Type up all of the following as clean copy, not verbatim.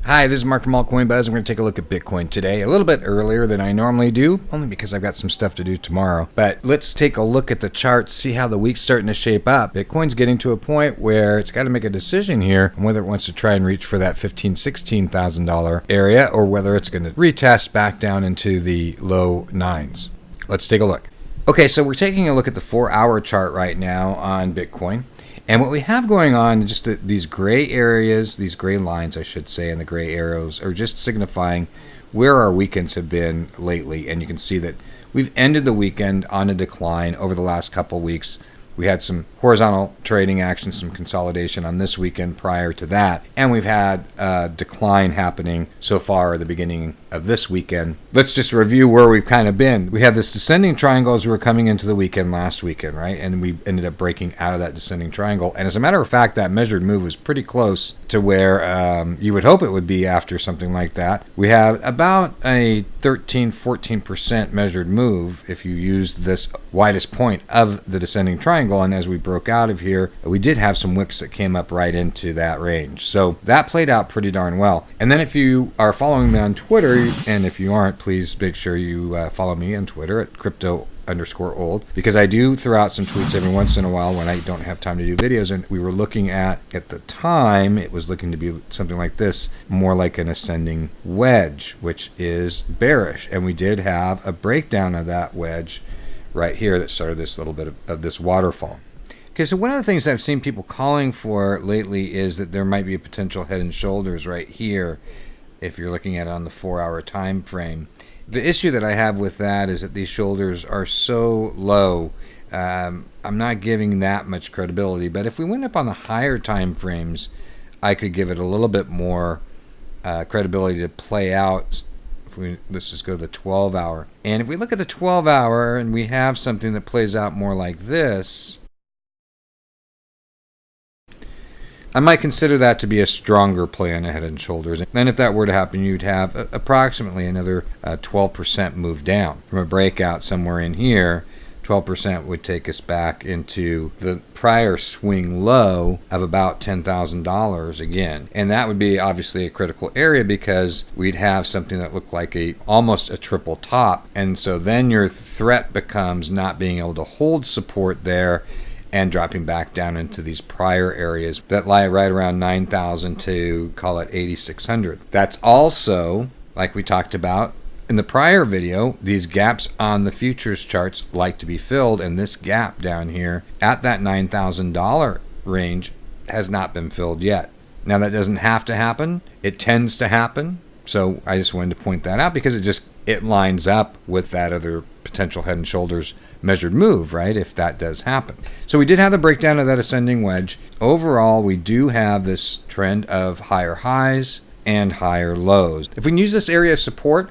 Hi, this is Mark from Altcoin Buzz. We're going to take a look at Bitcoin today, a little bit earlier than I normally do, only because I've got some stuff to do tomorrow. But let's take a look at the charts, see how the week's starting to shape up. Bitcoin's getting to a point where it's got to make a decision here on whether it wants to try and reach for that $15,000, $16,000 area or whether it's going to retest back down into the low nines. Let's take a look. Okay, so we're taking a look at the 4-hour chart right now on Bitcoin. And what we have going on, just these gray areas, these gray lines, I should say, and the gray arrows are just signifying where our weekends have been lately. And you can see that we've ended the weekend on a decline over the last couple of weeks. We had some horizontal trading action, some consolidation on this weekend prior to that. And we've had a decline happening so far at the beginning of this weekend. Let's just review where we've kind of been. We have this descending triangle as we were coming into the weekend last weekend, right? And we ended up breaking out of that descending triangle. And as a matter of fact, that measured move was pretty close to where you would hope it would be after something like that. We have about a 13-14% measured move if you use this widest point of the descending triangle. And as we broke out of here, we did have some wicks that came up right into that range. So that played out pretty darn well. And then if you are following me on Twitter, and if you aren't, please make sure you follow me on Twitter at crypto_old, because I do throw out some tweets every once in a while when I don't have time to do videos. And we were looking at the time, it was looking to be something like this, more like an ascending wedge, which is bearish. And we did have a breakdown of that wedge right here that started this little bit of this waterfall. Okay, so one of the things I've seen people calling for lately is that there might be a potential head and shoulders right here if you're looking at it on the 4-hour time frame. The issue that I have with that is that these shoulders are so low. I'm not giving that much credibility, but if we went up on the higher time frames, I could give it a little bit more credibility to play out. Let's just go to the 12-hour. And if we look at the 12-hour and we have something that plays out more like this, I might consider that to be a stronger play on a head and shoulders. And if that were to happen, you'd have approximately another 12% move down. From a breakout somewhere in here, 12% would take us back into the prior swing low of about $10,000 again. And that would be obviously a critical area because we'd have something that looked like almost a triple top. And so then your threat becomes not being able to hold support there and dropping back down into these prior areas that lie right around 9,000 to call it 8,600. That's also, like we talked about in the prior video, these gaps on the futures charts like to be filled, and this gap down here at that $9,000 range has not been filled yet. Now that doesn't have to happen. It tends to happen. So I just wanted to point that out because it lines up with that other potential head and shoulders measured move, right? If that does happen. So we did have the breakdown of that ascending wedge. Overall, we do have this trend of higher highs and higher lows. If we can use this area as support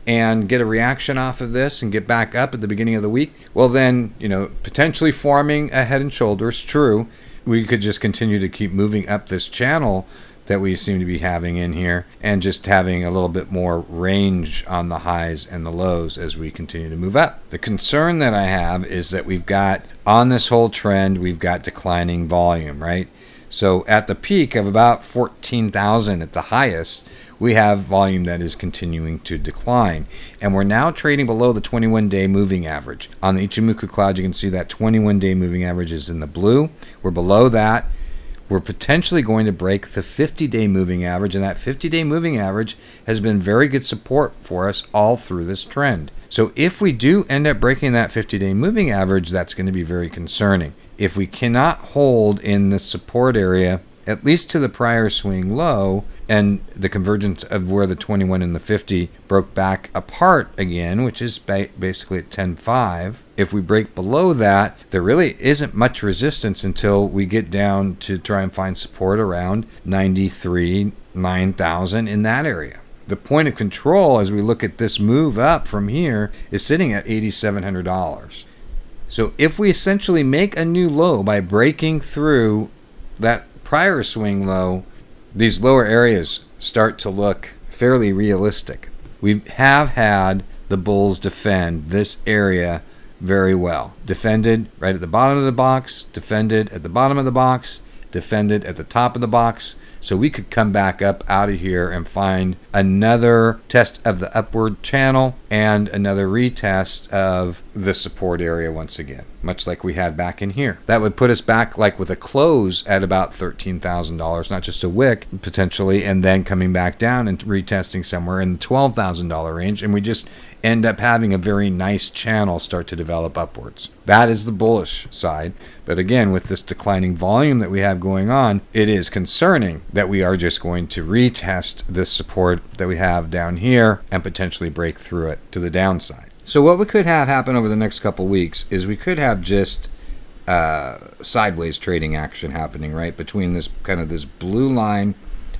and get a reaction off of this and get back up at the beginning of the week, well then, potentially forming a head and shoulders, true. We could just continue to keep moving up this channel that we seem to be having in here and just having a little bit more range on the highs and the lows as we continue to move up. The concern that I have is that we've got, on this whole trend, we've got declining volume, right? So at the peak of about 14,000 at the highest, we have volume that is continuing to decline. And we're now trading below the 21-day moving average. On the Ichimoku cloud, you can see that 21-day moving average is in the blue. We're below that. We're potentially going to break the 50-day moving average, and that 50-day moving average has been very good support for us all through this trend. So if we do end up breaking that 50-day moving average, that's going to be very concerning. If we cannot hold in the support area, at least to the prior swing low, and the convergence of where the 21 and the 50 broke back apart again, which is basically at 10.5. If we break below that, there really isn't much resistance until we get down to try and find support around 93, 9,000 in that area. The point of control as we look at this move up from here is sitting at $8,700. So if we essentially make a new low by breaking through that prior swing low, these lower areas start to look fairly realistic. We have had the bulls defend this area very well. Defended right at the bottom of the box, defended at the bottom of the box, defended at the top of the box. So we could come back up out of here and find another test of the upward channel and another retest of the support area once again, much like we had back in here. That would put us back like with a close at about $13,000, not just a wick potentially, and then coming back down and retesting somewhere in the $12,000 range. And we just end up having a very nice channel start to develop upwards. That is the bullish side. But again, with this declining volume that we have going on, it is concerning that we are just going to retest this support that we have down here and potentially break through it to the downside. So what we could have happen over the next couple weeks is we could have just sideways trading action happening, right, between this kind of this blue line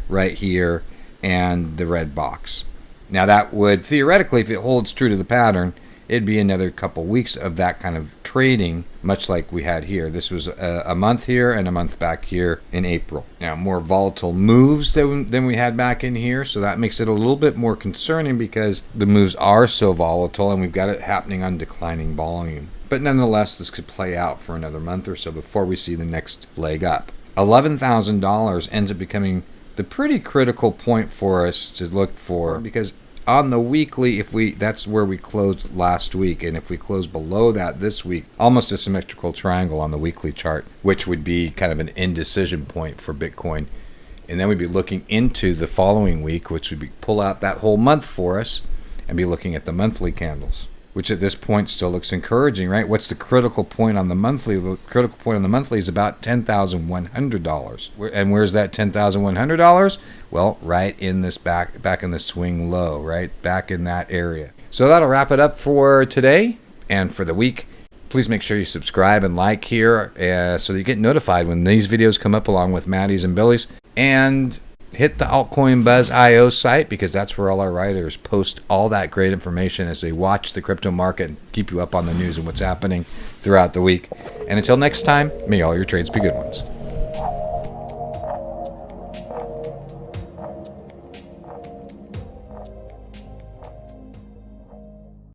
right here and the red box. Now that would theoretically, if it holds true to the pattern, it'd be another couple weeks of that kind of trading, much like we had here. This was a month here and a month back here in April. Now, more volatile moves than we had back in here, so that makes it a little bit more concerning because the moves are so volatile and we've got it happening on declining volume. But nonetheless, this could play out for another month or so before we see the next leg up. $11,000 ends up becoming the pretty critical point for us to look for, because on the weekly, that's where we closed last week, and if we close below that this week, almost a symmetrical triangle on the weekly chart, which would be kind of an indecision point for Bitcoin. And then we'd be looking into the following week, which would be pull out that whole month for us and be looking at the monthly candles, which at this point still looks encouraging, right? What's the critical point on the monthly? The critical point on the monthly is about $10,100. And where's that $10,100? Well, right in this back in the swing low, right? Back in that area. So that'll wrap it up for today and for the week. Please make sure you subscribe and like here so that you get notified when these videos come up along with Maddie's and Billy's. And hit the Altcoin Buzz IO site, because that's where all our writers post all that great information as they watch the crypto market and keep you up on the news and what's happening throughout the week. And until next time, may all your trades be good ones.